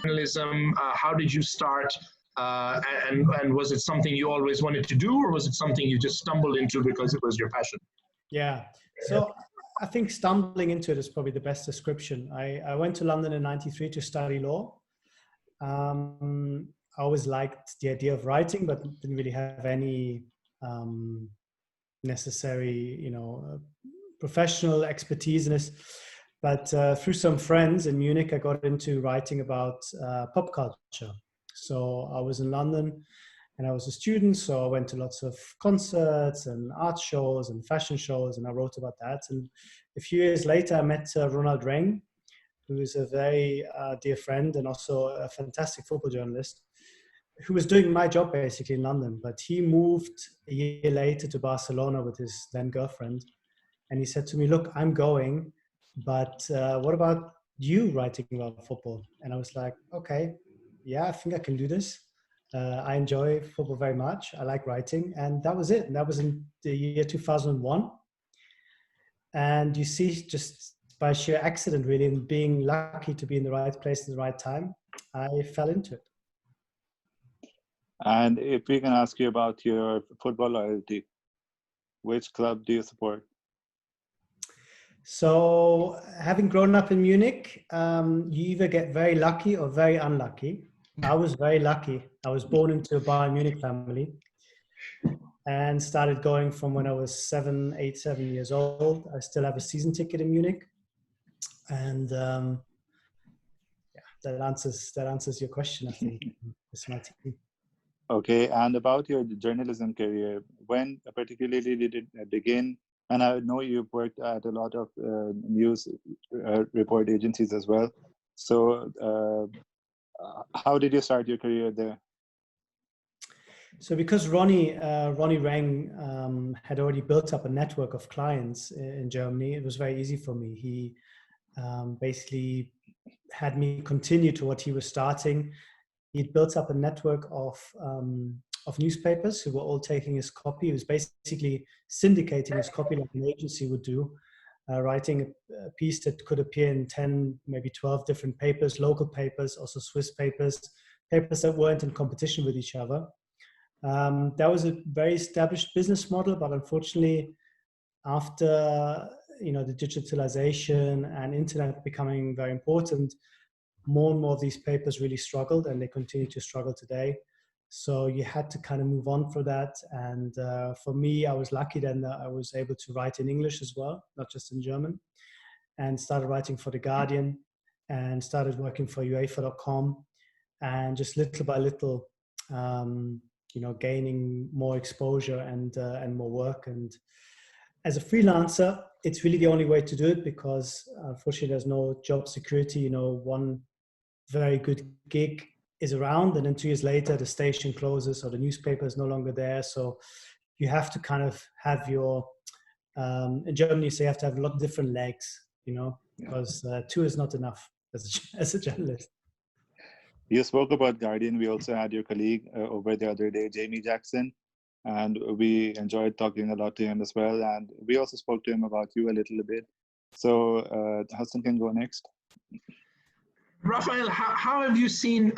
journalism? How did you start? And was it something you always wanted to do, or was it something you just stumbled into because it was your passion? Yeah, so I think stumbling into it is probably the best description. I went to London in '93 to study law. I always liked the idea of writing, but didn't really have any necessary, professional expertise in this. But through some friends in Munich, I got into writing about pop culture. So I was in London and I was a student, so I went to lots of concerts and art shows and fashion shows, and I wrote about that. And a few years later, I met Ronald Reng, who is a very dear friend and also a fantastic football journalist, who was doing my job basically in London. But he moved a year later to Barcelona with his then girlfriend. And he said to me, look, I'm going, but what about you writing about football? And I was like, okay, yeah, I think I can do this. I enjoy football very much. I like writing. And that was it. And that was in the year 2001. And you see, just by sheer accident, really, and being lucky to be in the right place at the right time, I fell into it. And if we can ask you about your football loyalty, which club do you support? So having grown up in Munich, you either get very lucky or very unlucky. I was very lucky. I was born into a Bayern Munich family and started going from when I was 7 years old. I still have a season ticket in Munich. And yeah, that answers your question, I think. It's my team. Okay, and about your journalism career, when particularly did it begin? And I know you've worked at a lot of news report agencies as well. So how did you start your career there? So because Ronnie Reng had already built up a network of clients in Germany, it was very easy for me. He basically had me continue to what he was starting. He'd built up a network of newspapers who were all taking his copy. He was basically syndicating his copy like an agency would do, writing a piece that could appear in 10, maybe 12 different papers, local papers, also Swiss papers, papers that weren't in competition with each other. That was a very established business model, but unfortunately, after the digitalization and internet becoming very important, more and more of these papers really struggled, and they continue to struggle today. So you had to kind of move on for that. And for me, I was lucky then that I was able to write in English as well, not just in German, and started writing for The Guardian and started working for UEFA.com, and just little by little, gaining more exposure and more work. And as a freelancer, it's really the only way to do it, because unfortunately there's no job security. One very good gig is around, and then 2 years later the station closes or the newspaper is no longer there. So you have to kind of have your in Germany, so you have to have a lot of different legs, because two is not enough as a journalist. You spoke about Guardian. We also had your colleague over the other day, Jamie Jackson, and we enjoyed talking a lot to him as well. And we also spoke to him about you a little bit. So Hassan can go next. Raphael, how have you seen,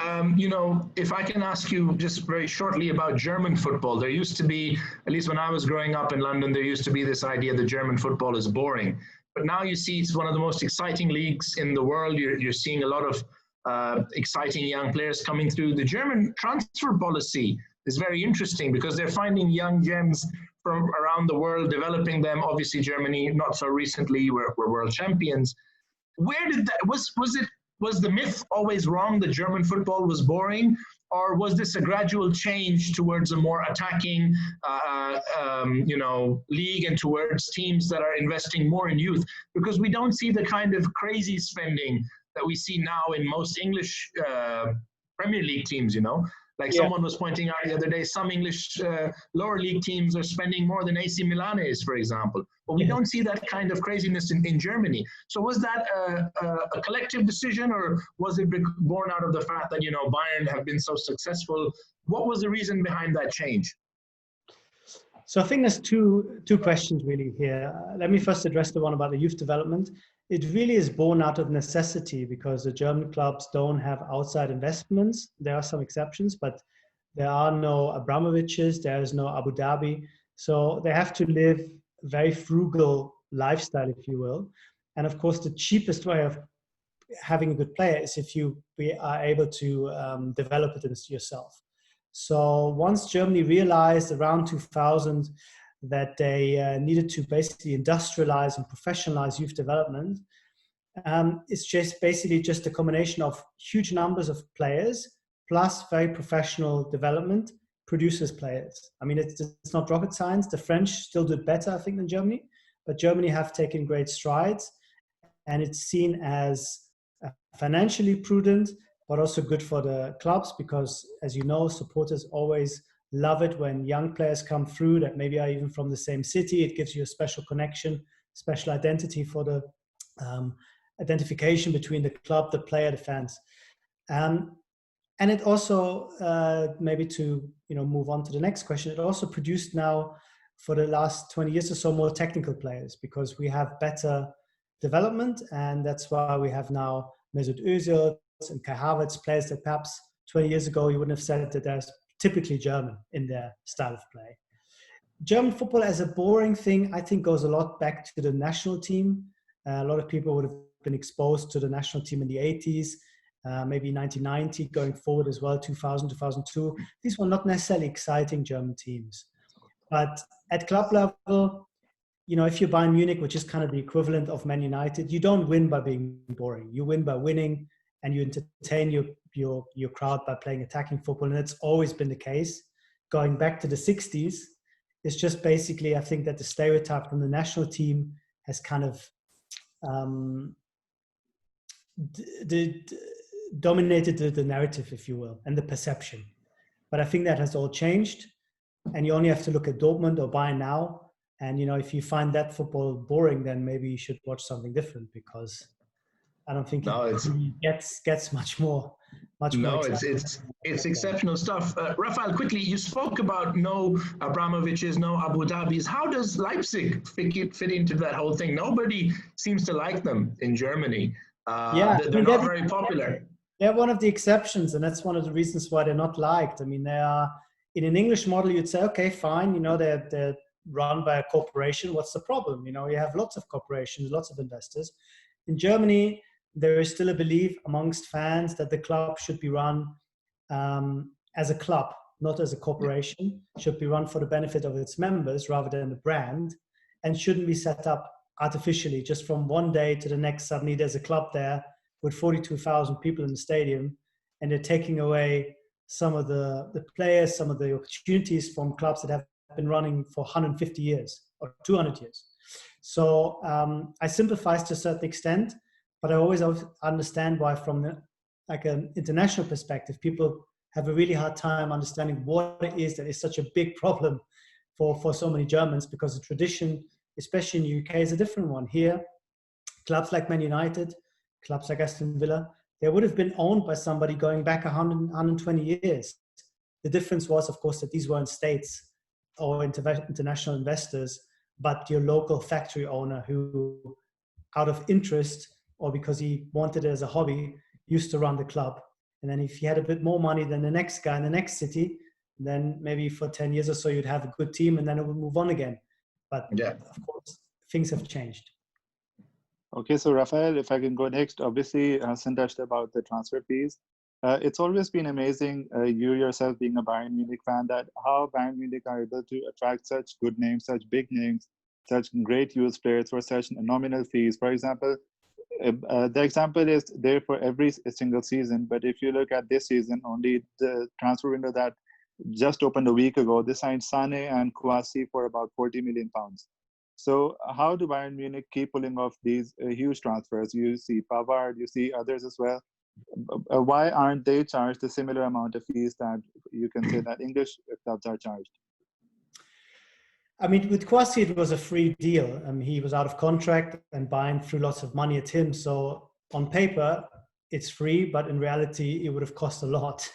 if I can ask you just very shortly about German football. There used to be, at least when I was growing up in London, there used to be this idea that German football is boring. But now you see it's one of the most exciting leagues in the world. You're seeing a lot of exciting young players coming through. The German transfer policy is very interesting because they're finding young gems from around the world, developing them. Obviously, Germany, not so recently, were world champions. Where did that, was the myth always wrong that German football was boring, or was this a gradual change towards a more attacking, league and towards teams that are investing more in youth? Because we don't see the kind of crazy spending that we see now in most English Premier League teams, Like someone was pointing out the other day, some English lower league teams are spending more than AC Milan is, for example. But we don't see that kind of craziness in Germany. So was that a collective decision, or was it born out of the fact that, Bayern have been so successful? What was the reason behind that change? So I think there's two questions really here. Let me first address the one about the youth development. it really is born out of necessity because the German clubs don't have outside investments. There are some exceptions, but there are no Abramoviches, there is no Abu Dhabi. So they have to live a very frugal lifestyle, if you will. And of course, the cheapest way of having a good player is if you are able to develop it yourself. So once Germany realized around 2000 that they needed to basically industrialize and professionalize youth development, it's just basically just a combination of huge numbers of players plus very professional development produces players. I mean, it's not rocket science. The French still do it better, I think, than Germany, but Germany have taken great strides, and it's seen as financially prudent, but also good for the clubs because, as you know, supporters always love it when young players come through that maybe are even from the same city. It gives you a special connection, special identity for the identification between the club, the player, the fans. And it also, maybe to move on to the next question, it also produced now for the last 20 years or so more technical players because we have better development, and that's why we have now Mesut Özil and Kai Havertz, players that perhaps 20 years ago you wouldn't have said that they're typically German in their style of play. German football as a boring thing, I think, goes a lot back to the national team. A lot of people would have been exposed to the national team in the 80s, maybe 1990, going forward as well, 2000, 2002. These were not necessarily exciting German teams. But at club level, if you're Bayern Munich, which is kind of the equivalent of Man United, you don't win by being boring. You win by winning, and you entertain your crowd by playing attacking football. And it's always been the case. Going back to the 60s, it's just basically, I think, that the stereotype from the national team has kind of dominated the narrative, if you will, and the perception. But I think that has all changed. And you only have to look at Dortmund or Bayern now. And, if you find that football boring, then maybe you should watch something different because I don't think it gets much more. No, it's exceptional stuff. Raphael, quickly, you spoke about no Abramoviches, no Abu Dhabis. How does Leipzig fit into that whole thing? Nobody seems to like them in Germany. They're not very popular. They're one of the exceptions, and that's one of the reasons why they're not liked. I mean, they are, in an English model, you'd say, okay, fine, they're run by a corporation. What's the problem? You have lots of corporations, lots of investors. In Germany, there is still a belief amongst fans that the club should be run as a club, not as a corporation, should be run for the benefit of its members rather than the brand, and shouldn't be set up artificially. Just from one day to the next, suddenly there's a club there with 42,000 people in the stadium, and they're taking away some of the players, some of the opportunities from clubs that have been running for 150 years or 200 years. So I sympathize to a certain extent, but I always understand why, from an international perspective, people have a really hard time understanding what it is that is such a big problem for so many Germans, because the tradition, especially in the UK, is a different one. Here, clubs like Man United, clubs like Aston Villa, they would have been owned by somebody going back 120 years. The difference was, of course, that these weren't states or international investors, but your local factory owner who, out of interest or because he wanted it as a hobby, used to run the club. And then if he had a bit more money than the next guy in the next city, then maybe for 10 years or so, you'd have a good team and then it would move on again. But of course, things have changed. Okay, so Raphael, if I can go next, obviously Hassan touched about the transfer fees. It's always been amazing, you yourself being a Bayern Munich fan, that how Bayern Munich are able to attract such good names, such big names, such great youth players for such nominal fees. For example, the example is there for every single season, but if you look at this season, only the transfer window that just opened a week ago, they signed Sané and Kouassi for about 40 million pounds. So how do Bayern Munich keep pulling off these huge transfers? You see Pavard, you see others as well. Why aren't they charged a similar amount of fees that you can say that English clubs are charged? I mean, with Kouassi, it was a free deal. He was out of contract and Bayern threw lots of money at him. So on paper, it's free, but in reality, it would have cost a lot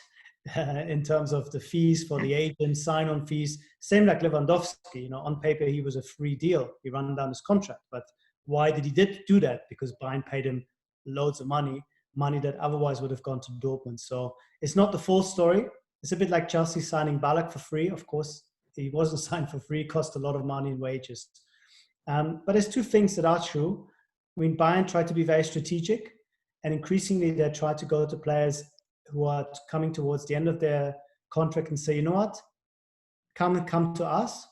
in terms of the fees for the agent, sign-on fees. Same like Lewandowski, on paper, he was a free deal. He ran down his contract, but why did he do that? Because Bayern paid him loads of money that otherwise would have gone to Dortmund. So it's not the full story. It's a bit like Chelsea signing Ballack for free. Of course, he wasn't signed for free, cost a lot of money in wages. But there's two things that are true. I mean, Bayern tried to be very strategic, and increasingly they try to go to players who are coming towards the end of their contract and say, you know what, come to us.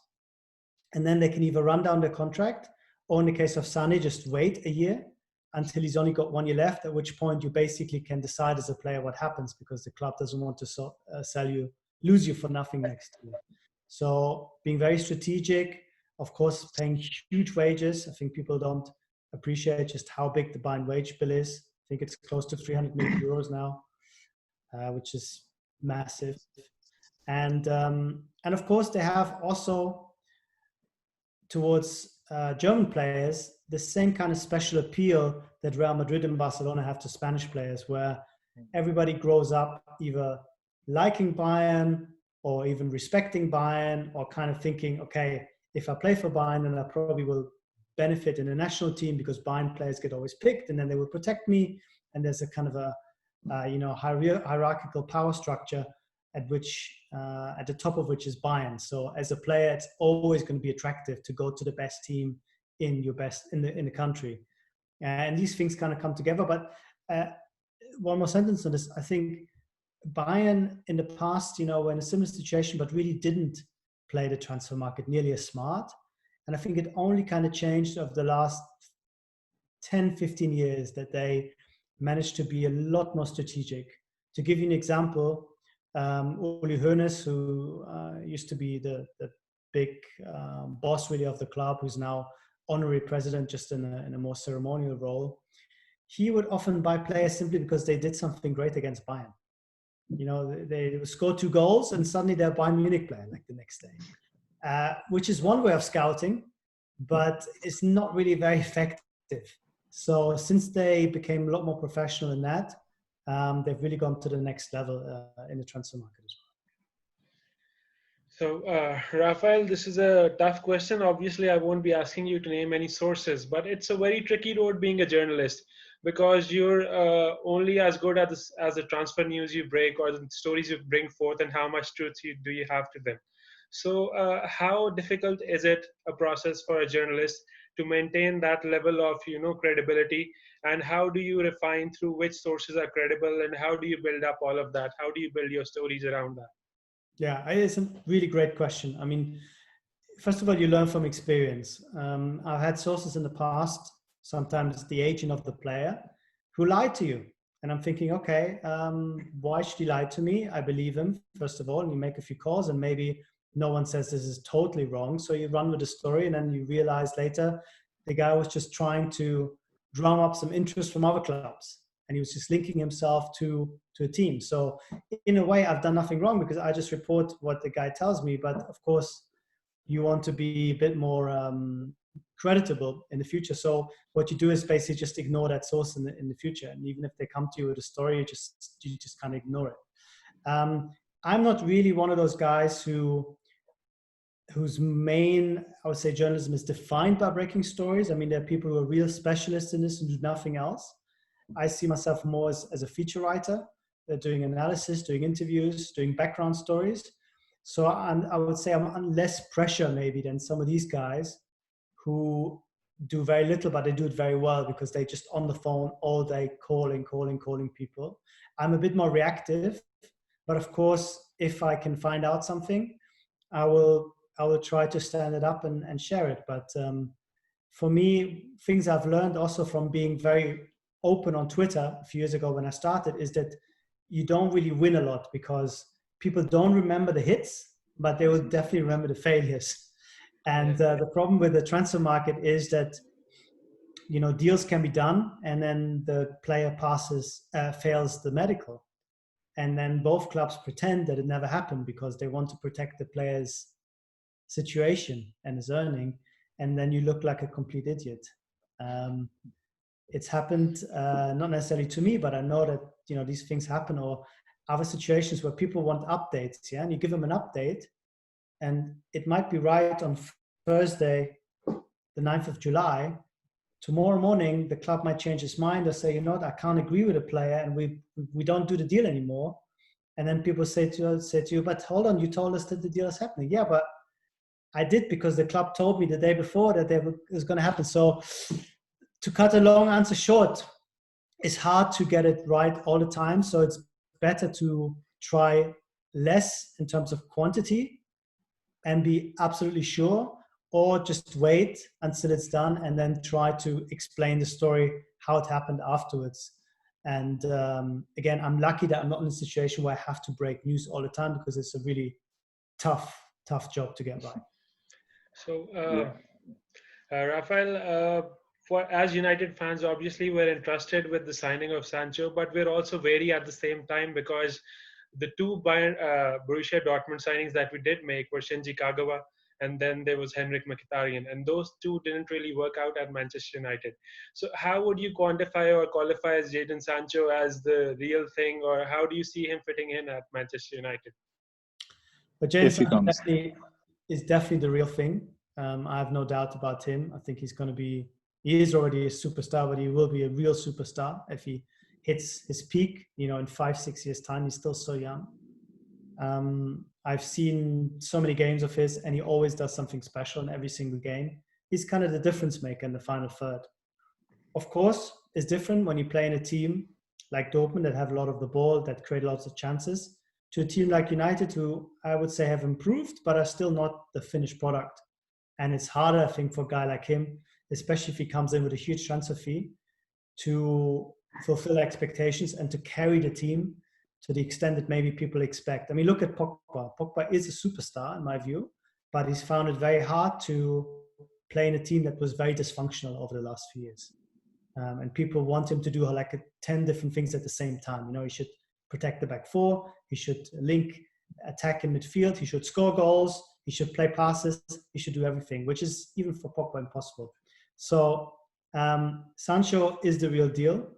And then they can either run down their contract, or in the case of Sané, just wait a year until he's only got 1 year left, at which point you basically can decide as a player what happens, because the club doesn't want to lose you for nothing next year. So being very strategic, of course, paying huge wages. I think people don't appreciate just how big the Bayern wage bill is. I think it's close to 300 million euros now, which is massive. And of course, they have also, towards German players, the same kind of special appeal that Real Madrid and Barcelona have to Spanish players, where everybody grows up either liking Bayern or even respecting Bayern, or kind of thinking, okay, if I play for Bayern, then I probably will benefit in the national team because Bayern players get always picked, and then they will protect me. And there's a kind of a hierarchical power structure at the top of which is Bayern. So as a player, it's always going to be attractive to go to the best team in the country. And these things kind of come together. But one more sentence on this. I think Bayern in the past, were in a similar situation, but really didn't play the transfer market nearly as smart. And I think it only kind of changed over the last 10, 15 years that they managed to be a lot more strategic. To give you an example, Uli Hoeneß, who used to be the big boss really of the club, who's now honorary president, just in a more ceremonial role, he would often buy players simply because they did something great against Bayern. They would score 2 goals and suddenly they're a Bayern Munich player like the next day, which is one way of scouting, but it's not really very effective. So since they became a lot more professional in that, they've really gone to the next level in the transfer market as well. So, Raphael, this is a tough question. Obviously, I won't be asking you to name any sources, but it's a very tricky road being a journalist, because you're only as good as the transfer news you break or the stories you bring forth, and how much truth do you have to them. So how difficult is it a process for a journalist to maintain that level of credibility, and how do you refine through which sources are credible, and how do you build up all of that? How do you build your stories around that? Yeah, it's a really great question. I mean, first of all, you learn from experience. I've had sources in the past, sometimes the agent of the player, who lied to you. And I'm thinking, okay, why should he lie to me? I believe him, first of all, and you make a few calls, and maybe no one says this is totally wrong. So you run with the story, and then you realize later the guy was just trying to drum up some interest from other clubs, and he was just linking himself to a team. So in a way, I've done nothing wrong because I just report what the guy tells me. But of course, you want to be a bit more creditable in the future. So what you do is basically just ignore that source in the future. And even if they come to you with a story, you just kind of ignore it. I'm not really one of those guys whose main, I would say, journalism is defined by breaking stories. I mean, there are people who are real specialists in this and do nothing else. I see myself more as a feature writer, doing analysis, doing interviews, doing background stories. So I would say I'm under less pressure maybe than some of these guys who do very little, but they do it very well because they're just on the phone all day calling people. I'm a bit more reactive, but of course, if I can find out something, I will try to stand it up and share it. But for me, things I've learned also from being very open on Twitter a few years ago when I started is that you don't really win a lot because people don't remember the hits, but they will definitely remember the failures. And the problem with the transfer market is that, deals can be done and then the player fails the medical. And then both clubs pretend that it never happened because they want to protect the player's situation and his earning. And then you look like a complete idiot. It's happened, not necessarily to me, but I know that, these things happen, or other situations where people want updates. Yeah. And you give them an update and it might be right on Thursday, the 9th of July, tomorrow morning the club might change its mind or say, you know what, I can't agree with a player and we don't do the deal anymore. And then people say to you, but hold on, you told us that the deal is happening. Yeah, but I did because the club told me the day before that it was going to happen. So to cut a long answer short, it's hard to get it right all the time. So it's better to try less in terms of quantity and be absolutely sure, or just wait until it's done and then try to explain the story, how it happened afterwards. And again, I'm lucky that I'm not in a situation where I have to break news all the time, because it's a really tough job to get right. So, Raphael, as United fans, obviously we're entrusted with the signing of Sancho, but we're also wary at the same time, because the two Borussia Dortmund signings that we did make were Shinji Kagawa, and then there was Henrik Mkhitaryan, and those two didn't really work out at Manchester United. So how would you quantify or qualify as Jadon Sancho as the real thing, or how do you see him fitting in at Manchester United? But Jadon Sancho is definitely the real thing. I have no doubt about him. I think he is already a superstar, but he will be a real superstar if he hits his peak, in 5-6 years time. He's still so young. I've seen so many games of his, and he always does something special in every single game. He's kind of the difference maker in the final third. Of course, it's different when you play in a team like Dortmund that have a lot of the ball, that create lots of chances, to a team like United, who I would say have improved, but are still not the finished product. And it's harder, I think, for a guy like him, especially if he comes in with a huge transfer fee, to fulfill expectations and to carry the team to the extent that maybe people expect. I mean, look at Pogba. Pogba is a superstar in my view, but he's found it very hard to play in a team that was very dysfunctional over the last few years. And people want him to do like 10 different things at the same time. He should protect the back four, he should link attack in midfield, he should score goals, he should play passes, he should do everything, which is even for Pogba impossible. So Sancho is the real deal.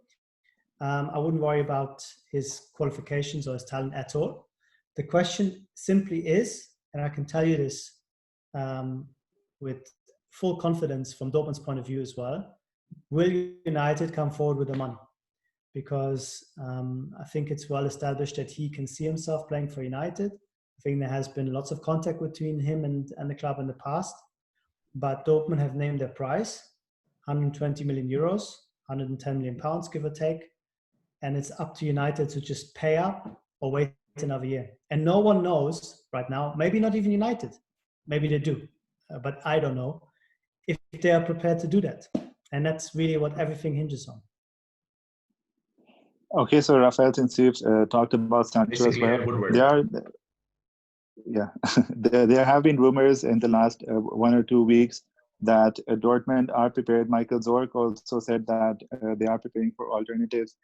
I wouldn't worry about his qualifications or his talent at all. The question simply is, and I can tell you this with full confidence from Dortmund's point of view as well, will United come forward with the money? Because I think it's well established that he can see himself playing for United. I think there has been lots of contact between him and the club in the past. But Dortmund have named their price, 120 million euros, 110 million pounds, give or take. And it's up to United to just pay up or wait another year. And no one knows right now, maybe not even United, maybe they do, but I don't know if they are prepared to do that. And that's really what everything hinges on. Okay, so Raphael, since you've talked about Sancho as well, there have been rumors in the last 1 or 2 weeks that Dortmund are prepared. Michael Zorc also said that they are preparing for alternatives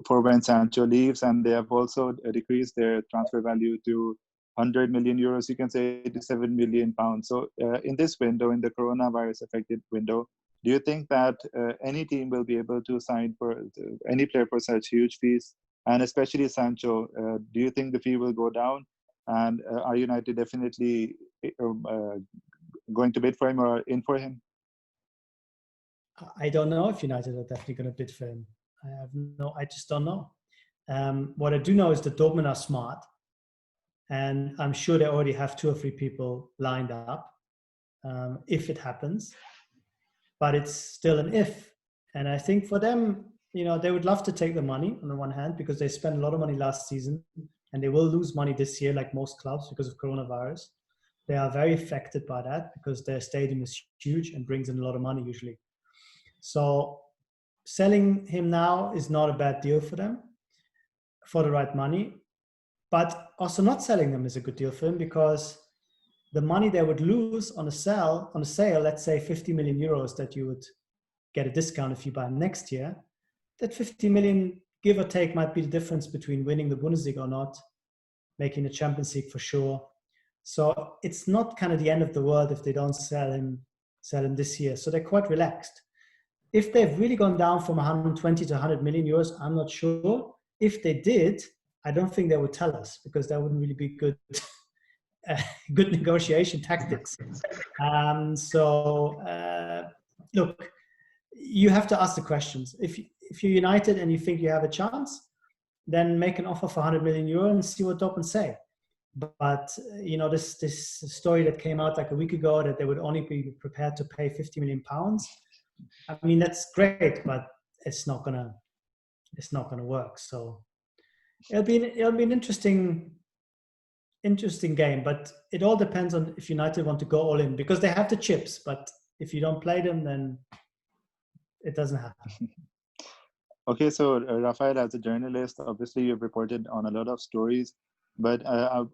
for when Sancho leaves, and they have also decreased their transfer value to 100 million euros, you can say 87 million pounds. So in this window, in the coronavirus affected window, do you think that any team will be able to sign for any player for such huge fees, and especially Sancho? Do you think the fee will go down? And are United definitely going to bid for him or in for him? I don't know if United are definitely going to bid for him. I just don't know. What I do know is that Dortmund are smart, and I'm sure they already have 2 or 3 people lined up if it happens. But it's still an if. And I think for them, they would love to take the money on the one hand, because they spent a lot of money last season, and they will lose money this year, like most clubs, because of coronavirus. They are very affected by that because their stadium is huge and brings in a lot of money usually. So selling him now is not a bad deal for them for the right money, but also not selling them is a good deal for him, because the money they would lose on a sale, let's say 50 million euros that you would get a discount if you buy next year, that 50 million, give or take, might be the difference between winning the Bundesliga or not, making the Champions League for sure. So it's not kind of the end of the world if they don't sell him this year. So they're quite relaxed. If they've really gone down from 120 to 100 million euros, I'm not sure. If they did, I don't think they would tell us, because that wouldn't really be good negotiation tactics. Look, you have to ask the questions. If you're United and you think you have a chance, then make an offer for 100 million euro and see what Dortmund say. But this story that came out like a week ago that they would only be prepared to pay 50 million pounds. I mean, that's great, but it's not gonna work. So it'll be an interesting game, but it all depends on if United want to go all in, because they have the chips, but if you don't play them, then it doesn't happen. Okay, so Raphael, as a journalist, obviously you've reported on a lot of stories, but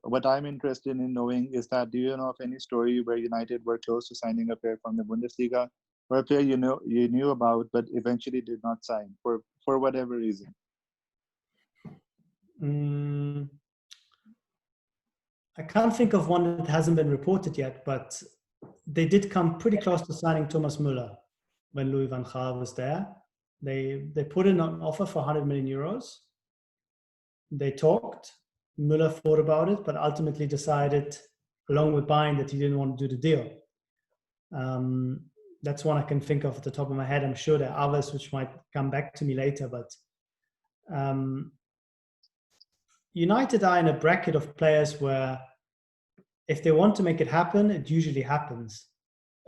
what I'm interested in knowing is that, do you know of any story where United were close to signing a player from the Bundesliga, or a player you knew about but eventually did not sign for whatever reason? I can't think of one that hasn't been reported yet, but they did come pretty close to signing Thomas Müller when Louis van Gaal was there. They put in an offer for 100 million euros. They talked. Müller thought about it, but ultimately decided, along with Bayern, that he didn't want to do the deal. That's one I can think of at the top of my head. I'm sure there are others which might come back to me later, but United are in a bracket of players where if they want to make it happen, it usually happens.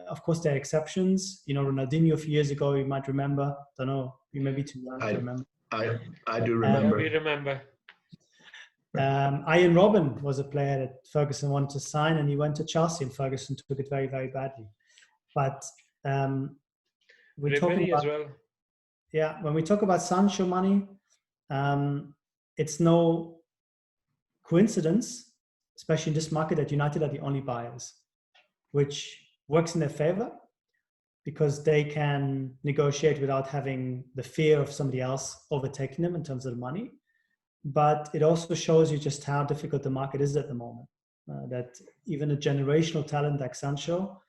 Of course, there are exceptions. Ronaldinho a few years ago, you might remember. Don't know, you may be too young to remember. I do remember. We remember. Ian Robben was a player that Ferguson wanted to sign, and he went to Chelsea, and Ferguson took it very, very badly. But we're talking about, as well. Yeah, when we talk about Sancho money, it's no coincidence, especially in this market, that United are the only buyers, which works in their favor because they can negotiate without having the fear of somebody else overtaking them in terms of the money. But it also shows you just how difficult the market is at the moment, that even a generational talent like Sancho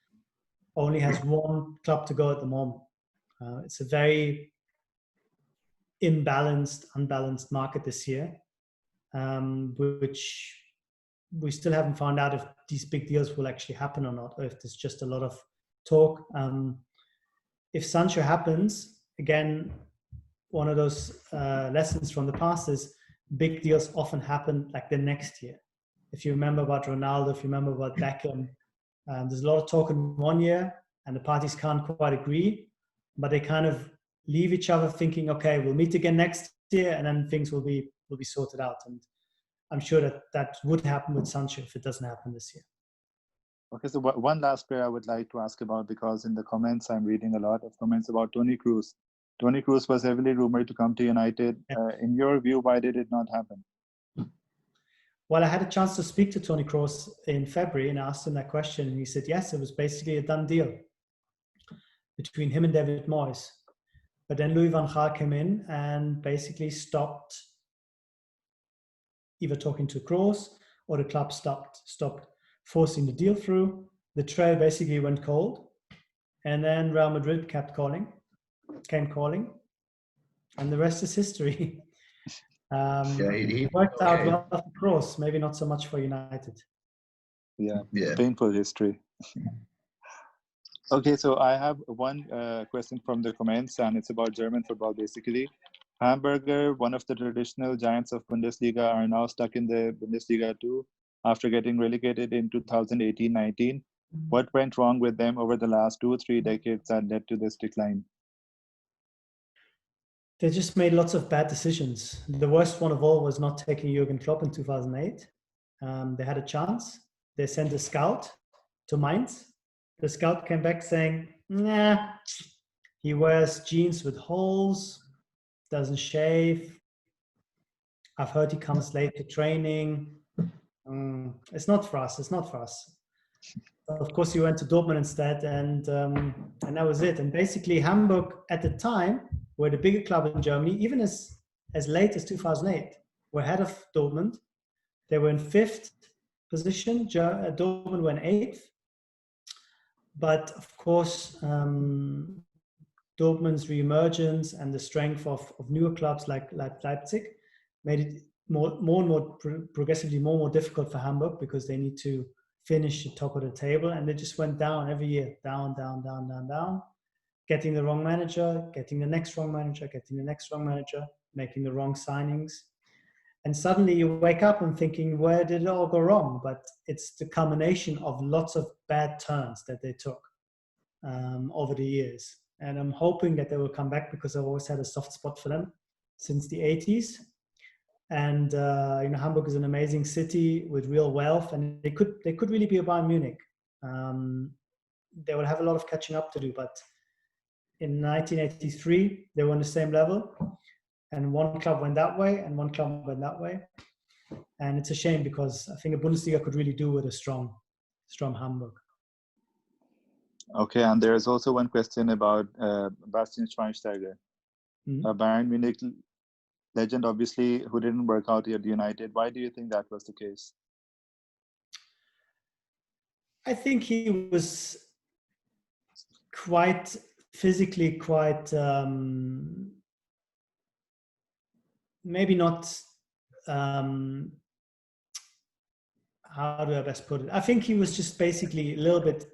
only has one club to go at the moment. It's a very unbalanced market this year, which we still haven't found out if these big deals will actually happen or not, or if there's just a lot of talk. If Sancho happens, again, one of those lessons from the past is big deals often happen like the next year. If you remember about Ronaldo, if you remember about Beckham, there's a lot of talk in one year and the parties can't quite agree, but they kind of leave each other thinking, okay, we'll meet again next year, and then things will be sorted out. And I'm sure that would happen with Sancho if it doesn't happen this year. Okay, so one last player I would like to ask about, because in the comments I'm reading a lot of comments about Toni Kroos. Toni Kroos was heavily rumored to come to United. In your view, why did it not happen? Well, I had a chance to speak to Toni Kroos in February and asked him that question, and he said yes, it was basically a done deal between him and David Moyes. But then Louis van Gaal came in and basically stopped either talking to Kroos, or the club stopped forcing the deal through. The trail basically went cold, and then Real Madrid came calling, and the rest is history. It worked out well for Kroos, maybe not so much for United. Yeah. Painful history. Okay, so I have one question from the comments, and it's about German football, basically. Hamburger, one of the traditional giants of Bundesliga, are now stuck in the Bundesliga 2 after getting relegated in 2018-19. What went wrong with them over the last 2 or 3 decades that led to this decline? They just made lots of bad decisions. The worst one of all was not taking Jurgen Klopp in 2008. They had a chance. They sent a scout to Mainz. The scout came back saying, nah, he wears jeans with holes, doesn't shave. I've heard he comes late to training. It's not for us. Of course, he went to Dortmund instead, and that was it. And basically, Hamburg at the time were the bigger club in Germany, even as late as 2008, were ahead of Dortmund. They were in 5th position. Dortmund were in 8th. But of course, Dortmund's reemergence and the strength of newer clubs like Leipzig made it progressively more difficult for Hamburg, because they need to finish the top of the table, and they just went down every year, down, getting the wrong manager, getting the next wrong manager, getting the next wrong manager, making the wrong signings. And suddenly you wake up and thinking, where did it all go wrong? But it's the culmination of lots of bad turns that they took over the years. And I'm hoping that they will come back, because I've always had a soft spot for them since the 80s. And Hamburg is an amazing city with real wealth, and they could really be a Bayern Munich. They will have a lot of catching up to do, but in 1983 they were on the same level, and one club went that way and one club went that way. And it's a shame, because I think a Bundesliga could really do with a strong Hamburg. Okay, and there is also one question about Bastian Schweinsteiger, a Bayern Munich legend, obviously, who didn't work out at United. Why do you think that was the case? I think he was quite physically quite maybe not how do I best put it? I think he was just basically a little bit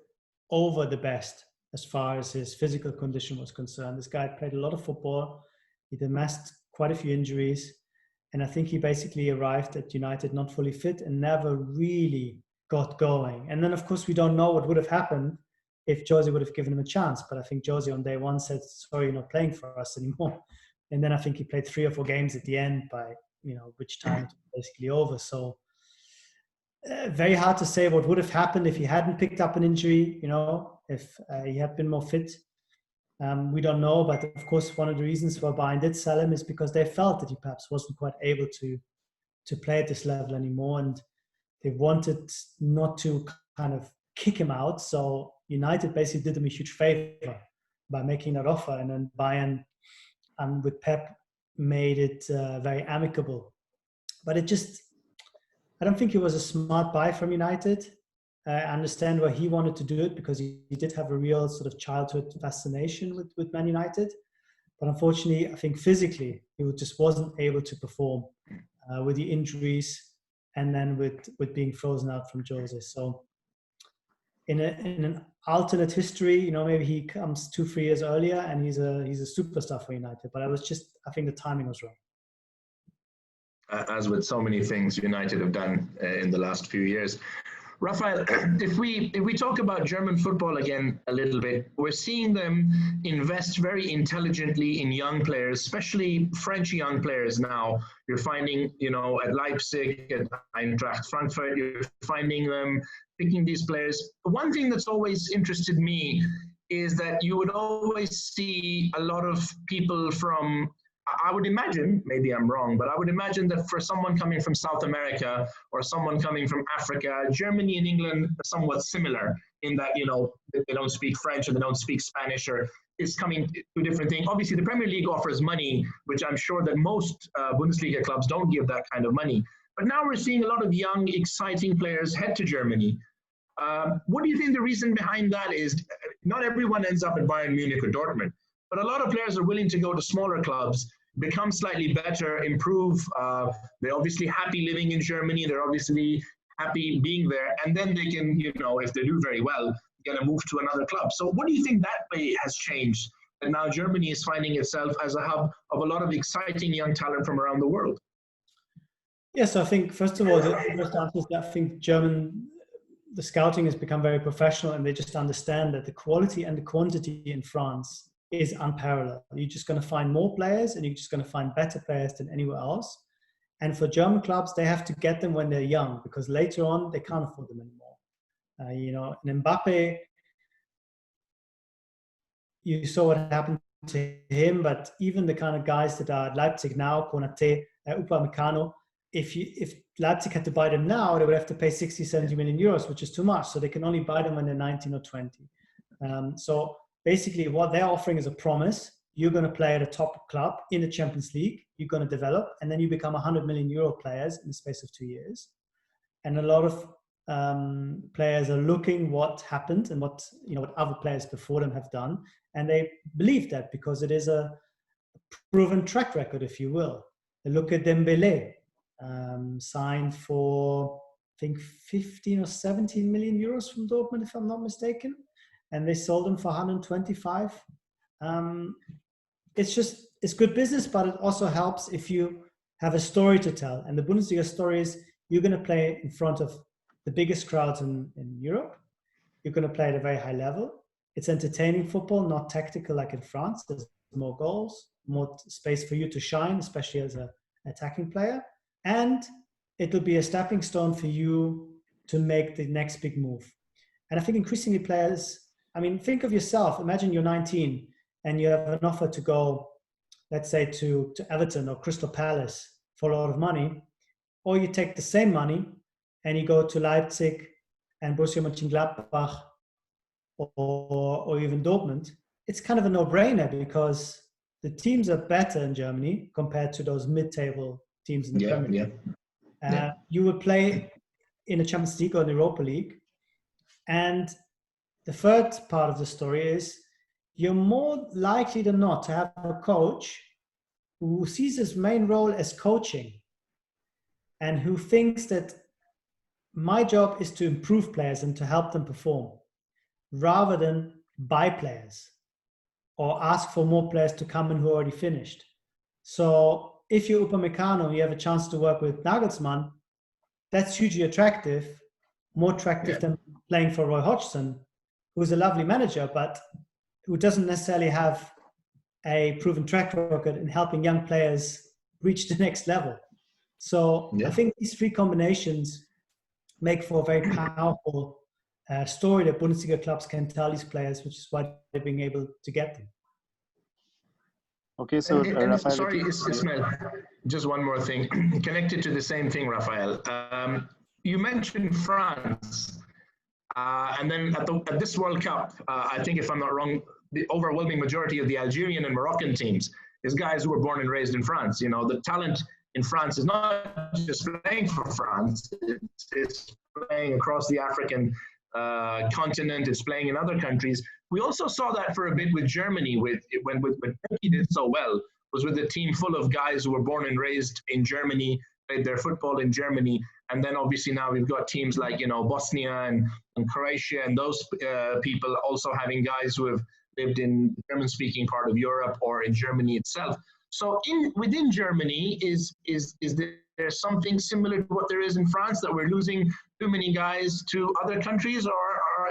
over the best as far as his physical condition was concerned. This guy played a lot of football. He'd amassed quite a few injuries. And I think he basically arrived at United not fully fit and never really got going. And then, of course, we don't know what would have happened if Jose would have given him a chance. But I think Jose on day one said, sorry, you're not playing for us anymore. And then I think he played 3 or 4 games at the end, by, which time it was basically over. So very hard to say what would have happened if he hadn't picked up an injury, if he had been more fit. We don't know, but of course, one of the reasons why Bayern did sell him is because they felt that he perhaps wasn't quite able to play at this level anymore, and they wanted not to kind of kick him out. So United basically did him a huge favor by making that offer, and then Bayern, with Pep, made it very amicable. But I don't think it was a smart buy from United. I understand why he wanted to do it, because he did have a real sort of childhood fascination with Man United. But unfortunately, I think physically, he just wasn't able to perform with the injuries, and then with being frozen out from Jose. So in an alternate history, maybe he comes 2-3 years earlier and he's a superstar for United. But I think the timing was wrong. As with so many things United have done in the last few years. Raphael, if we talk about German football again a little bit, we're seeing them invest very intelligently in young players, especially French young players now. You're finding, at Leipzig, at Eintracht Frankfurt, you're finding them picking these players. One thing that's always interested me is that you would always see a lot of people from, I would imagine, maybe I'm wrong, but I would imagine that for someone coming from South America or someone coming from Africa, Germany and England are somewhat similar in that, they don't speak French and they don't speak Spanish, or is coming to a different thing. Obviously, the Premier League offers money, which I'm sure that most Bundesliga clubs don't give that kind of money. But now we're seeing a lot of young, exciting players head to Germany. What do you think the reason behind that is? Not everyone ends up at Bayern Munich or Dortmund, but a lot of players are willing to go to smaller clubs, become slightly better, improve. They're obviously happy living in Germany. They're obviously happy being there. And then they can, if they do very well, get a move to another club. So what do you think that way has changed? And now Germany is finding itself as a hub of a lot of exciting young talent from around the world. Yes, I think, first of all, the first answer is that I think the scouting has become very professional, and they just understand that the quality and the quantity in France is unparalleled. You're just going to find more players, and you're just going to find better players than anywhere else. And for German clubs, they have to get them when they're young, because later on they can't afford them anymore. And Mbappe, you saw what happened to him, but even the kind of guys that are at Leipzig now, Konate, Upamecano, if Leipzig had to buy them now, they would have to pay 60, 70 million euros, which is too much. So they can only buy them when they're 19 or 20. So basically what they're offering is a promise. You're going to play at a top club in the Champions League. You're going to develop, and then you become 100 million euro players in the space of 2 years. And a lot of players are looking what happened and what other players before them have done. And they believe that because it is a proven track record, if you will. They look at Dembele, signed for, I think, 15 or 17 million euros from Dortmund, if I'm not mistaken. And they sold him for 125 It's good business, but it also helps if you have a story to tell. And the Bundesliga story is you're going to play in front of the biggest crowds in Europe. You're going to play at a very high level. It's entertaining football, not tactical like in France. There's more goals, more space for you to shine, especially as an attacking player. And it'll be a stepping stone for you to make the next big move. And I think increasingly players, I mean, think of yourself. Imagine you're 19 and you have an offer to go, let's say, to Everton or Crystal Palace for a lot of money. Or you take the same money and you go to Leipzig and Borussia Mönchengladbach or even Dortmund. It's kind of a no-brainer because the teams are better in Germany compared to those mid-table teams in the Premier League. You would play in the Champions League or the Europa League. And the third part of the story is you're more likely than not to have a coach who sees his main role as coaching and who thinks that my job is to improve players and to help them perform rather than buy players or ask for more players to come in who already finished. So if you're Upamecano, you have a chance to work with Nagelsmann, that's hugely attractive, more attractive than playing for Roy Hodgson, who's a lovely manager, but who doesn't necessarily have a proven track record in helping young players reach the next level. So I think these three combinations make for a very powerful story that Bundesliga clubs can tell these players, which is why they're being able to get them. Okay, so Raphael, sorry, Ismail, just one more thing connected to the same thing, Raphael. You mentioned France, and then at this World Cup, I think if I'm not wrong, the overwhelming majority of the Algerian and Moroccan teams is guys who were born and raised in France. You know, the talent in France is not just playing for France; it's playing across the African continent. It's playing in other countries. We also saw that for a bit with Germany, when Turkey did so well, was with a team full of guys who were born and raised in Germany, played their football in Germany, and then obviously now we've got teams like Bosnia and Croatia and those people also having guys who have lived in the German-speaking part of Europe or in Germany itself. So within Germany, is there something similar to what there is in France, that we're losing too many guys to other countries, or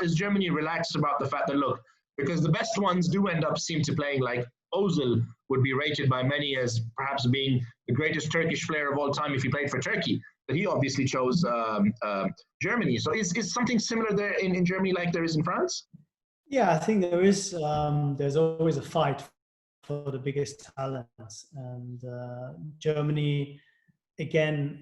is Germany relaxed about the fact that, look, because the best ones do end up seem to playing, like Ozil would be rated by many as perhaps being the greatest Turkish player of all time if he played for Turkey, but he obviously chose Germany. So is something similar there in Germany like there is in France? Yeah, I think there is. There's always a fight for the biggest talents, and Germany again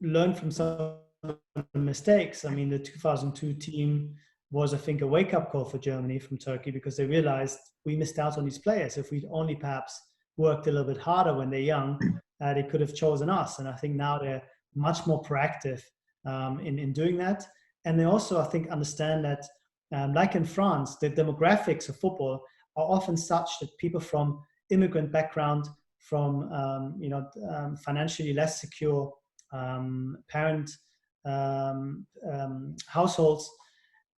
learned from some of the mistakes. I mean, the 2002 team was, I think, a wake-up call for Germany from Turkey, because they realized we missed out on these players. If we'd only perhaps worked a little bit harder when they're young, they could have chosen us. And I think now they're much more proactive in doing that. And they also, I think, understand that, like in France, the demographics of football are often such that people from immigrant background, from financially less secure parent households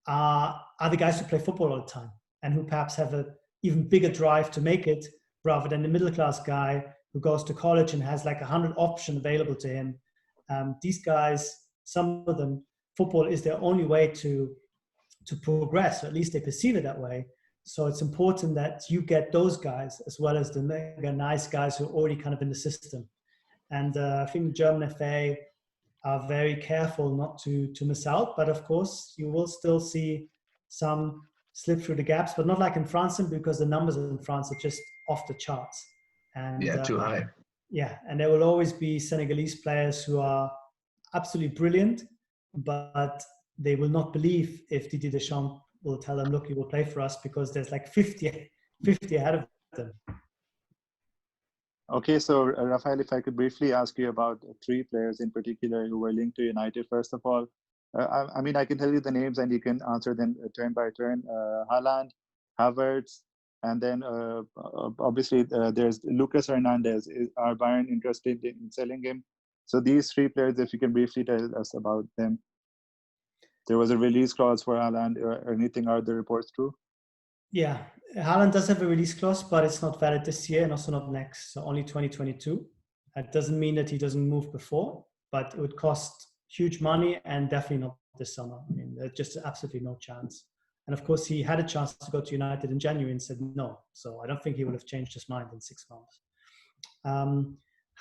are the guys who play football all the time and who perhaps have an even bigger drive to make it, rather than the middle class guy who goes to college and has like 100 options available to him. These guys, some of them, football is their only way to progress, or at least they perceive it that way. So it's important that you get those guys as well as the mega nice guys who are already kind of in the system. And I think the German FA are very careful not to miss out. But of course, you will still see some slip through the gaps, but not like in France, because the numbers in France are just off the charts. And too high. Yeah, and there will always be Senegalese players who are absolutely brilliant, but they will not believe if Didier Deschamps will tell them, look, you will play for us, because there's like 50 ahead of them. Okay, so Raphael, if I could briefly ask you about three players in particular who were linked to United. First of all, I mean, I can tell you the names and you can answer them turn by turn. Haaland, Havertz, and then obviously there's Lucas Hernandez. Are Bayern interested in selling him? So these three players, if you can briefly tell us about them. There was a release clause for Haaland or anything. Are the reports true? Yeah, Haaland does have a release clause, but it's not valid this year and also not next, so only 2022. That doesn't mean that he doesn't move before, but it would cost huge money and definitely not this summer. I mean, there's just absolutely no chance. And of course, he had a chance to go to United in January and said no. So I don't think he would have changed his mind in 6 months.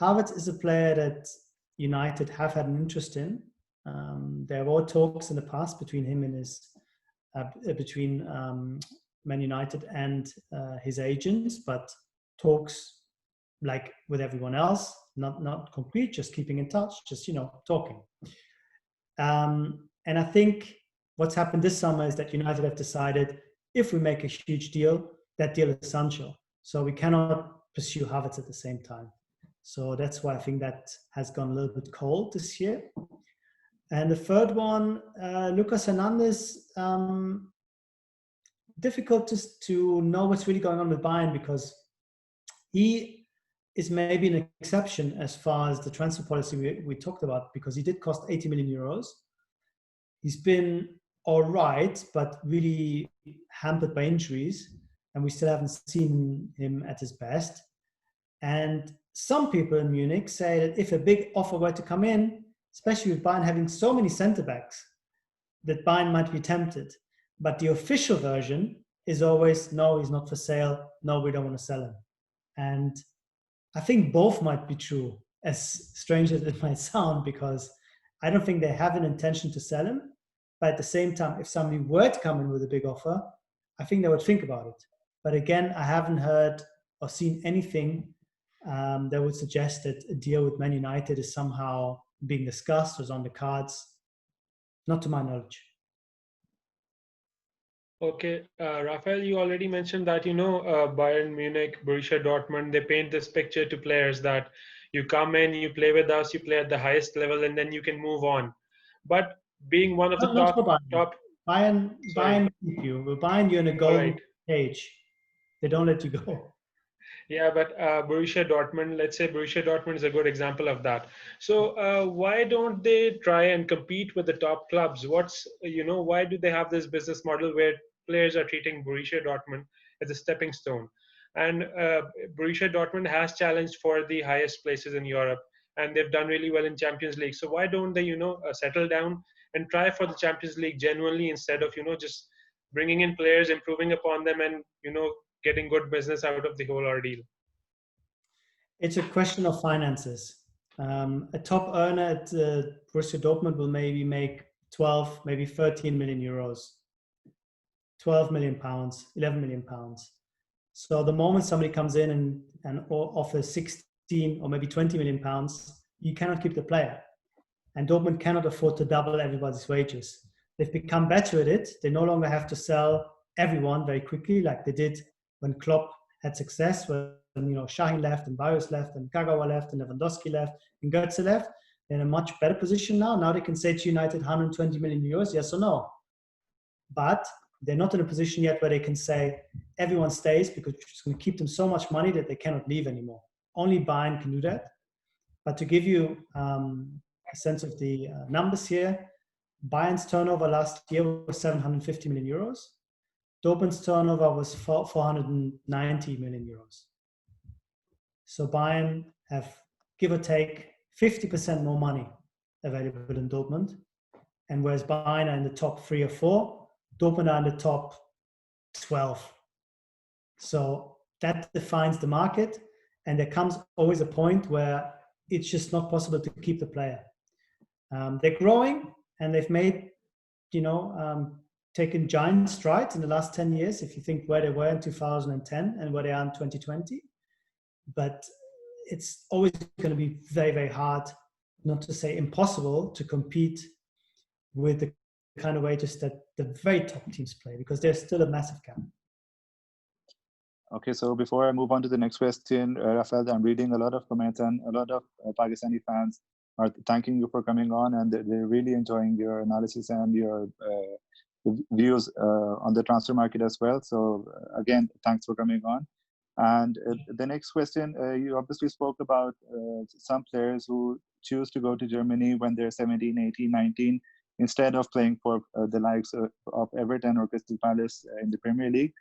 Havertz is a player that United have had an interest in. There were talks in the past between him and between Man United and his agents, but talks like with everyone else, not complete, just keeping in touch, just talking. And I think what's happened this summer is that United have decided if we make a huge deal, that deal is essential. So we cannot pursue Havertz at the same time. So that's why I think that has gone a little bit cold this year. And the third one, Lucas Hernandez, difficult to know what's really going on with Bayern, because he is maybe an exception as far as the transfer policy we talked about, because he did cost 80 million euros. He's been all right, but really hampered by injuries, and we still haven't seen him at his best. And some people in Munich say that if a big offer were to come in, especially with Bayern having so many center backs, that Bayern might be tempted. But the official version is always, no, he's not for sale. No, we don't want to sell him. And I think both might be true, as strange as it might sound, because I don't think they have an intention to sell him. But at the same time, if somebody were to come in with a big offer, I think they would think about it. But again, I haven't heard or seen anything that would suggest that a deal with Man United is somehow being discussed or is on the cards. Not to my knowledge. Okay, Raphael, you already mentioned that, Bayern Munich, Borussia Dortmund, they paint this picture to players that you come in, you play with us, you play at the highest level, and then you can move on. But being one of the Not for Bayern. Bayern keep you. Well, Bayern, you're in a golden age. They don't let you go. Yeah, but Borussia Dortmund, let's say Borussia Dortmund is a good example of that. So why don't they try and compete with the top clubs? Why do they have this business model where players are treating Borussia Dortmund as a stepping stone? And Borussia Dortmund has challenged for the highest places in Europe, and they've done really well in Champions League. So why don't they, settle down and try for the Champions League genuinely, instead of, just bringing in players, improving upon them, and, getting good business out of the whole ordeal? It's a question of finances. A top earner at Borussia Dortmund will maybe make 12, maybe 13 million euros, 12 million pounds, 11 million pounds. So the moment somebody comes in and offers 16 or maybe 20 million pounds, you cannot keep the player. And Dortmund cannot afford to double everybody's wages. They've become better at it. They no longer have to sell everyone very quickly like they did when Klopp had success, when Shahin left and Barrios left and Kagawa left and Lewandowski left and Götze left. They're in a much better position now. Now they can say to United 120 million euros, yes or no. But they're not in a position yet where they can say everyone stays, because it's going to keep them so much money that they cannot leave anymore. Only Bayern can do that. But to give you a sense of the numbers here, Bayern's turnover last year was 750 million euros. Dortmund's turnover was 490 million euros. So Bayern have, give or take, 50% more money available in Dortmund. And whereas Bayern are in the top 3 or 4, Dortmund are in the top 12. So that defines the market. And there comes always a point where it's just not possible to keep the player. They're growing, and they've made, taken giant strides in the last 10 years, if you think where they were in 2010 and where they are in 2020. But it's always going to be very, very hard, not to say impossible, to compete with the kind of wages that the very top teams play, because there's still a massive gap. Okay, so before I move on to the next question, Raphael, I'm reading a lot of comments, and a lot of Pakistani fans are thanking you for coming on, and they're really enjoying your analysis and your views on the transfer market as well. So again, thanks for coming on. And the next question, you obviously spoke about some players who choose to go to Germany when they're 17, 18, 19, instead of playing for the likes of Everton or Crystal Palace in the Premier League.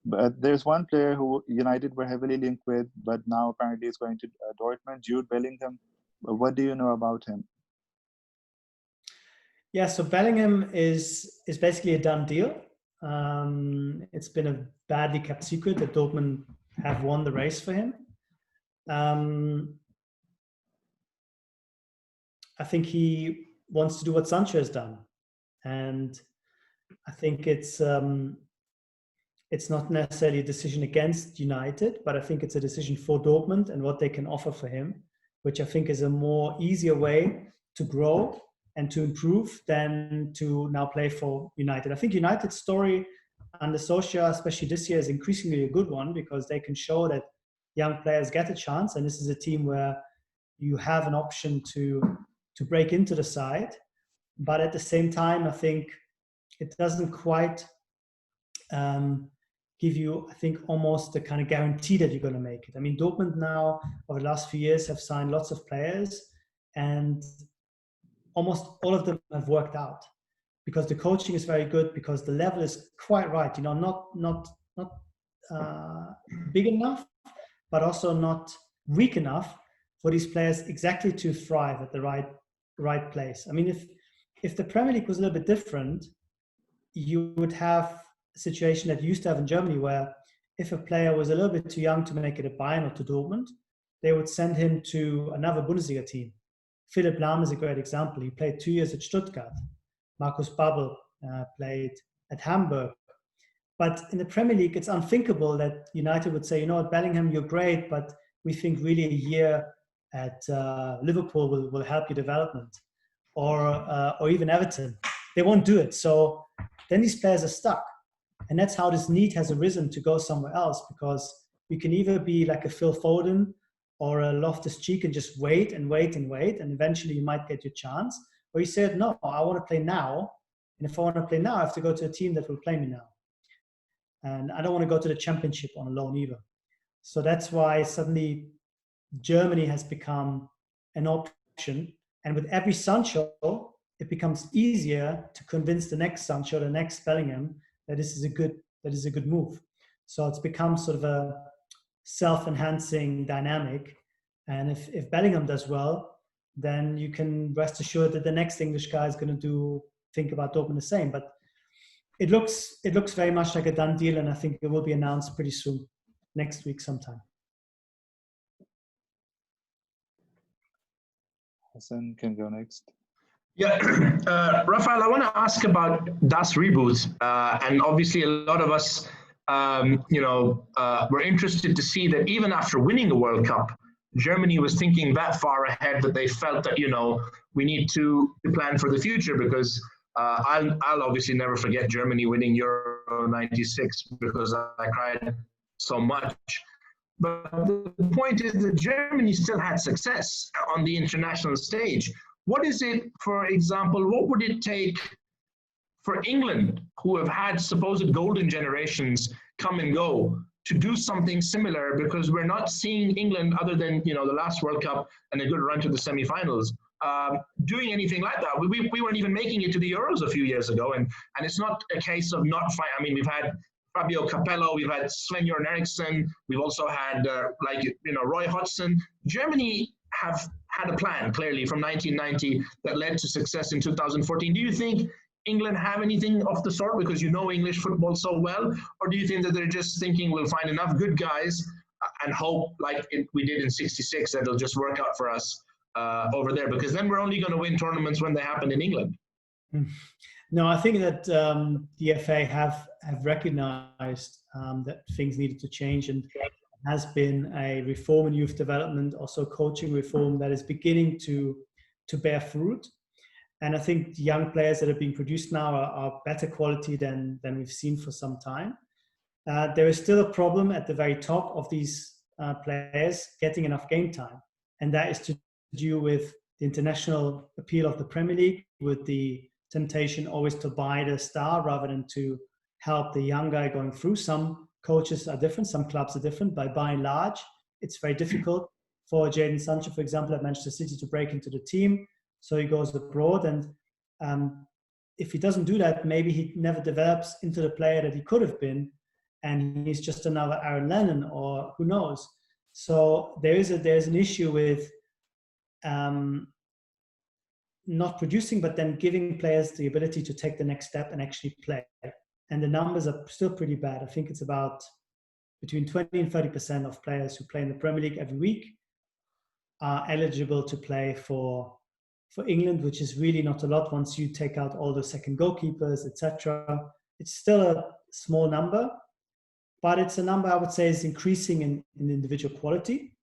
But there's one player who United were heavily linked with, but now apparently is going to Dortmund, Jude Bellingham. What do you know about him? Yeah, so Bellingham is basically a done deal. It's been a badly kept secret that Dortmund have won the race for him. I think he wants to do what Sancho has done, and I think it's not necessarily a decision against United, but I think it's a decision for Dortmund and what they can offer for him, which I think is a more easier way to grow and to improve than to now play for United. I think United's story under Solskjaer, especially this year, is increasingly a good one because they can show that young players get a chance, and this is a team where you have an option to break into the side. But at the same time, I think it doesn't quite give you, I think, almost the kind of guarantee that you're going to make it. I mean, Dortmund now, over the last few years, have signed lots of players, and almost all of them have worked out because the coaching is very good, because the level is quite right. You know, not big enough, but also not weak enough for these players exactly to thrive at the right place. I mean, if the Premier League was a little bit different, you would have a situation that you used to have in Germany where if a player was a little bit too young to make it at Bayern or to Dortmund, they would send him to another Bundesliga team. Philipp Lahm is a great example. He played 2 years at Stuttgart. Markus Babbel played at Hamburg. But in the Premier League, it's unthinkable that United would say, you know what, Bellingham, you're great, but we think really a year at Liverpool will help your development, or even Everton. They won't do it. So then these players are stuck. And that's how this need has arisen to go somewhere else, because you can either be like a Phil Foden or a Loftus-Cheek and just wait and wait and wait, and eventually you might get your chance. Or you said, no, I want to play now. And if I want to play now, I have to go to a team that will play me now. And I don't want to go to the championship on a loan either. So that's why suddenly Germany has become an option. And with every Sancho, it becomes easier to convince the next Sancho, the next Bellingham, that this is a good move. So it's become sort of a self-enhancing dynamic. And if Bellingham does well, then you can rest assured that the next English guy is going to think about Dortmund the same. But it looks very much like a done deal, and I think it will be announced pretty soon, next week sometime. Hassan can go next. Yeah, Raphael, I want to ask about Das Reboot, and obviously a lot of us, were interested to see that even after winning the World Cup, Germany was thinking that far ahead that they felt that, we need to plan for the future, because I'll obviously never forget Germany winning Euro 96 because I cried so much. But the point is that Germany still had success on the international stage. What is it, for example, what would it take for England, who have had supposed golden generations come and go, to do something similar? Because we're not seeing England, other than the last World Cup and a good run to the semi-finals, doing anything like that. We weren't even making it to the Euros a few years ago, and it's not a case of not fight. I mean, we've had Fabio Capello, we've had Sven-Göran Eriksson, we've also had Roy Hodgson. Germany have had a plan, clearly, from 1990 that led to success in 2014. Do you think England have anything of the sort, because you know English football so well? Or do you think that they're just thinking we'll find enough good guys and hope, like we did in '66, that it'll just work out for us over there? Because then we're only going to win tournaments when they happen in England. No, I think that the FA have recognized that things needed to change, and has been a reform in youth development, also coaching reform, that is beginning to bear fruit. And I think the young players that are being produced now are better quality than we've seen for some time. There is still a problem at the very top of these players getting enough game time. And that is to do with the international appeal of the Premier League, with the temptation always to buy the star rather than to help the young guy going through. Some coaches are different, some clubs are different. By and large, it's very difficult for Jadon Sancho, for example, at Manchester City, to break into the team. So he goes abroad, and if he doesn't do that, maybe he never develops into the player that he could have been. and he's just another Aaron Lennon, or who knows. So there's an issue with not producing, but then giving players the ability to take the next step and actually play. And the numbers are still pretty bad. I think it's about between 20 and 30% of players who play in the Premier League every week are eligible to play for England, which is really not a lot once you take out all the second goalkeepers, etc. It's still a small number, but it's a number I would say is increasing in individual quality.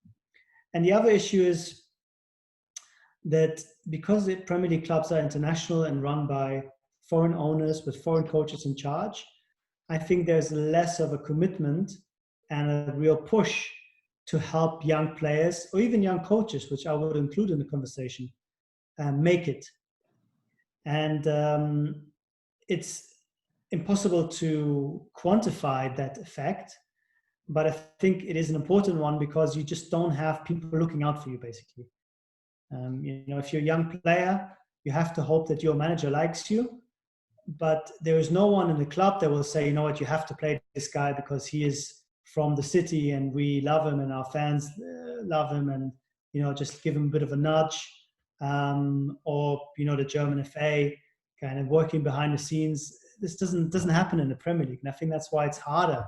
And the other issue is that because the Premier League clubs are international and run by foreign owners with foreign coaches in charge, I think there's less of a commitment and a real push to help young players or even young coaches, which I would include in the conversation, make it. And it's impossible to quantify that effect, but I think it is an important one because you just don't have people looking out for you, basically. If you're a young player, you have to hope that your manager likes you, but there is no one in the club that will say, you know what, you have to play this guy because he is from the city and we love him and our fans love him, and just give him a bit of a nudge, or the German FA kind of working behind the scenes. This doesn't happen in the Premier League, and I think that's why it's harder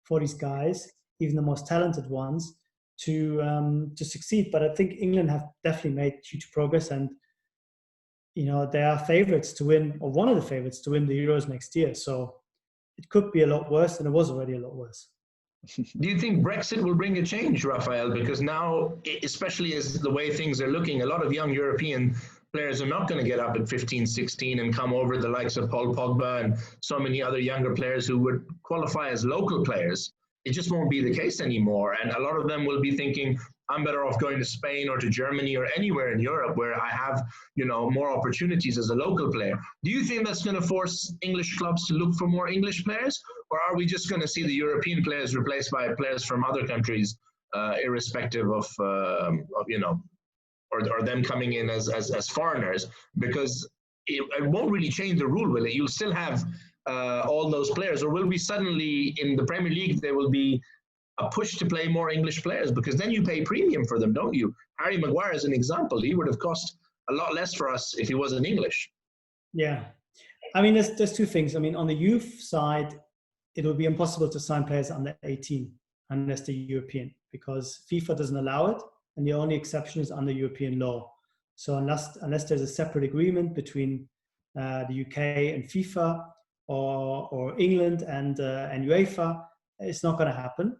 for these guys, even the most talented ones, to succeed. But I think England have definitely made huge progress, and they are favorites to win, or one of the favorites to win the Euros next year. So it could be a lot worse, and it was already a lot worse. Do you think Brexit will bring a change, Raphael? Because now, especially as the way things are looking, a lot of young European players are not going to get up at 15, 16 and come over, the likes of Paul Pogba and so many other younger players who would qualify as local players. It just won't be the case anymore. And a lot of them will be thinking, I'm better off going to Spain or to Germany or anywhere in Europe where I have, more opportunities as a local player. Do you think that's going to force English clubs to look for more English players? Or are we just going to see the European players replaced by players from other countries, irrespective of or them coming in as foreigners? Because it won't really change the rule, will it? You'll still have all those players, or will we suddenly, in the Premier League, there will be a push to play more English players, because then you pay premium for them, don't you? Harry Maguire is an example. He would have cost a lot less for us if he wasn't English. Yeah. I mean, there's two things. I mean, on the youth side, it will be impossible to sign players under 18 unless they're European, because FIFA doesn't allow it, and the only exception is under European law. So unless there's a separate agreement between the UK and FIFA, or England and UEFA, it's not going to happen,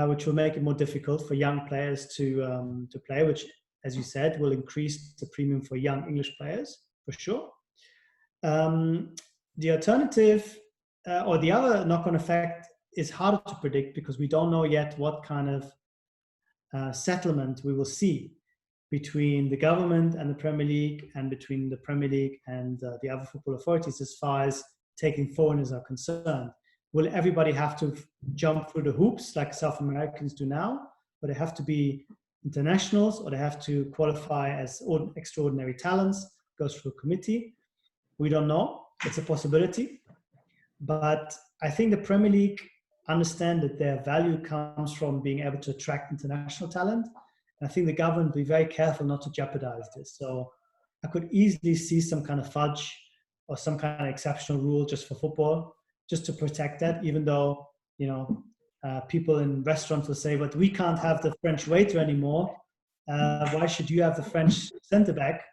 which will make it more difficult for young players to play, which, as you said, will increase the premium for young English players, for sure. The alternative, or the other knock-on effect, is harder to predict because we don't know yet what kind of settlement we will see between the government and the Premier League, and between the Premier League and the other football authorities as far as taking foreigners are concerned. Will everybody have to jump through the hoops like South Americans do now? Or they have to be internationals, or they have to qualify as extraordinary talents, goes through a committee? We don't know. It's a possibility. But I think the Premier League understand that their value comes from being able to attract international talent. And I think the government will be very careful not to jeopardize this. So I could easily see some kind of fudge or some kind of exceptional rule just for football, just to protect that, even though, people in restaurants will say, but we can't have the French waiter anymore. Why should you have the French centre back?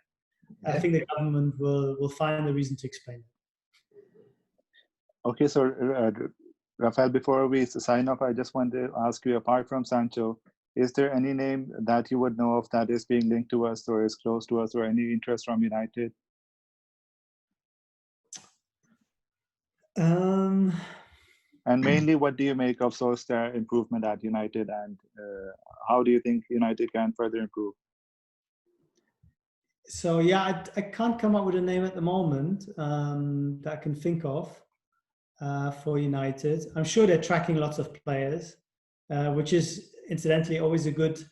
I think the government will find a reason to explain it. Okay, so Raphael, before we sign off, I just want to ask you, apart from Sancho, is there any name that you would know of that is being linked to us or is close to us, or any interest from United? And mainly, what do you make of Solskjaer's improvement at United, and how do you think United can further improve? So yeah, I can't come up with a name at the moment that I can think of for United. I'm sure they're tracking lots of players, which is incidentally always a good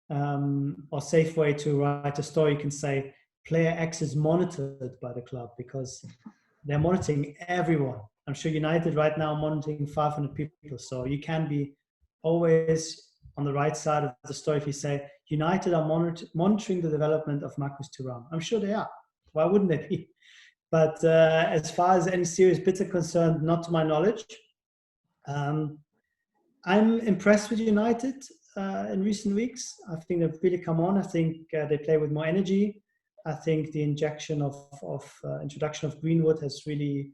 or safe way to write a story. You can say player X is monitored by the club, because they're monitoring everyone. I'm sure United right now are monitoring 500 people. So you can be always on the right side of the story if you say United are monitoring the development of Marcus Thuram. I'm sure they are. Why wouldn't they be? But as far as any serious bids are concerned, not to my knowledge. I'm impressed with United in recent weeks. I think they've really come on. I think they play with more energy. I think the introduction of Greenwood has really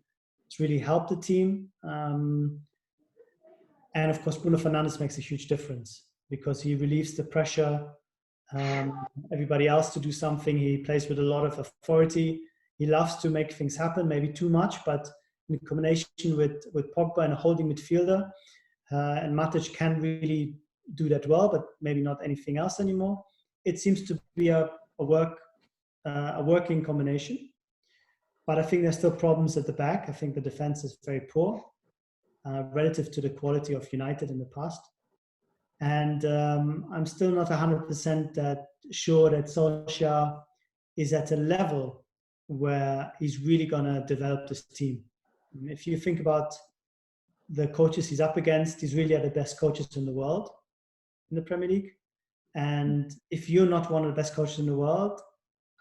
helped the team. And of course, Bruno Fernandes makes a huge difference because he relieves the pressure. Everybody else to do something. He plays with a lot of authority. He loves to make things happen, maybe too much, but in combination with Pogba and a holding midfielder, and Matic can really do that well, but maybe not anything else anymore. It seems to be a working combination. But I think there's still problems at the back. I think the defense is very poor relative to the quality of United in the past. And I'm still not 100% sure that Solskjaer is at a level where he's really going to develop this team. If you think about the coaches he's up against, he's really are the best coaches in the world in the Premier League. And if you're not one of the best coaches in the world,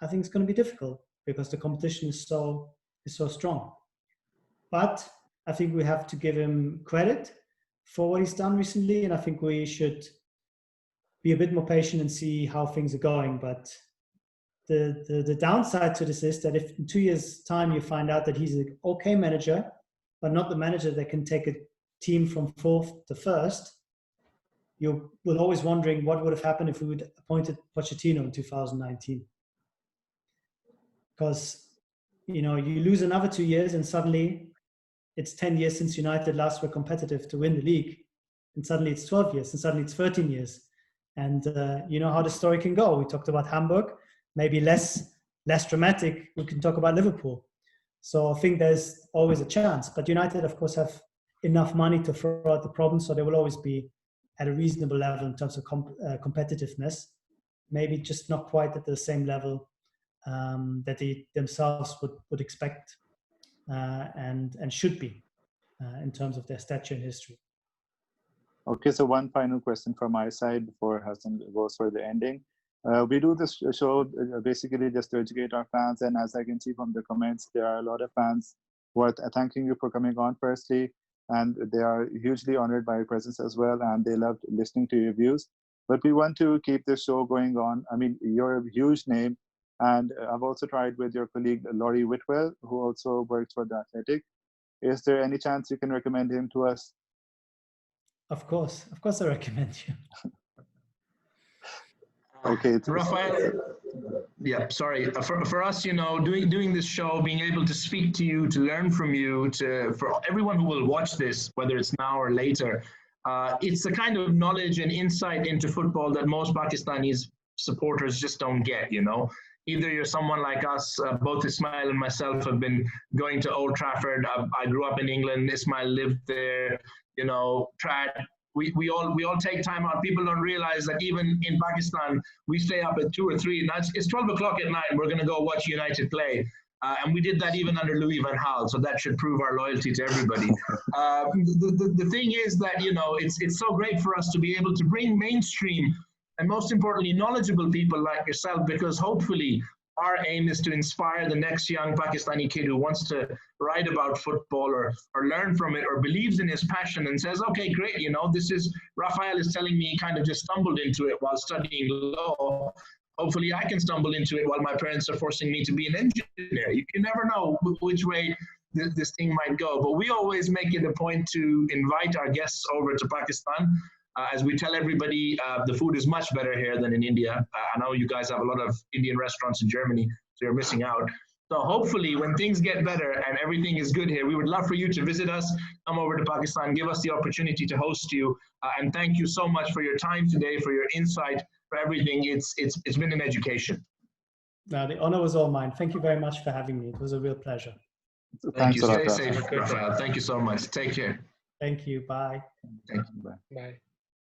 I think it's going to be difficult because the competition is so strong. But I think we have to give him credit for what he's done recently, and I think we should be a bit more patient and see how things are going. But the downside to this is that if in 2 years' time you find out that he's an okay manager, but not the manager that can take a team from fourth to first, you will always wondering what would have happened if we would have appointed Pochettino in 2019. Because, you lose another 2 years and suddenly it's 10 years since United last were competitive to win the league. And suddenly it's 12 years and suddenly it's 13 years. And you know how the story can go. We talked about Hamburg, maybe less dramatic. We can talk about Liverpool. So I think there's always a chance. But United, of course, have enough money to throw out the problem. So they will always be at a reasonable level in terms of competitiveness. Maybe just not quite at the same level that they themselves would expect and should be in terms of their stature and history. Okay, so one final question from my side before Hassan goes for the ending. We do this show basically just to educate our fans, and as I can see from the comments, there are a lot of fans who are thanking you for coming on firstly, and they are hugely honored by your presence as well, and they loved listening to your views. But we want to keep this show going on. I mean, you're a huge name, and I've also tried with your colleague Laurie Whitwell, who also works for The Athletic. Is there any chance you can recommend him to us? Of course I recommend you. Okay, Raphael. Yeah, sorry. For us, doing this show, being able to speak to you, to learn from you, for everyone who will watch this, whether it's now or later, it's the kind of knowledge and insight into football that most Pakistani supporters just don't get. Either you're someone like us, both Ismail and myself have been going to Old Trafford. I grew up in England. Ismail lived there. Trad. We all take time out. People don't realize that even in Pakistan, we stay up at 2 or 3. Now it's 12 o'clock at night, and we're going to go watch United play. And we did that even under Louis van Gaal, so that should prove our loyalty to everybody. The thing is that, it's so great for us to be able to bring mainstream and most importantly, knowledgeable people like yourself, because hopefully our aim is to inspire the next young Pakistani kid who wants to write about football or learn from it or believes in his passion and says, okay, great, Raphael is telling me he kind of just stumbled into it while studying law. Hopefully I can stumble into it while my parents are forcing me to be an engineer. You never know which way this thing might go. But we always make it a point to invite our guests over to Pakistan. As we tell everybody, the food is much better here than in India. I know you guys have a lot of Indian restaurants in Germany, so you're missing out. So hopefully when things get better and everything is good here, we would love for you to visit us, come over to Pakistan, give us the opportunity to host you. And thank you so much for your time today, for your insight, for everything. It's been an education. No, the honor was all mine. Thank you very much for having me. It was a real pleasure. Thank you. Stay safe, Raphael. Thank you so much. Take care. Thank you. Bye. Thank you. Bye. Bye.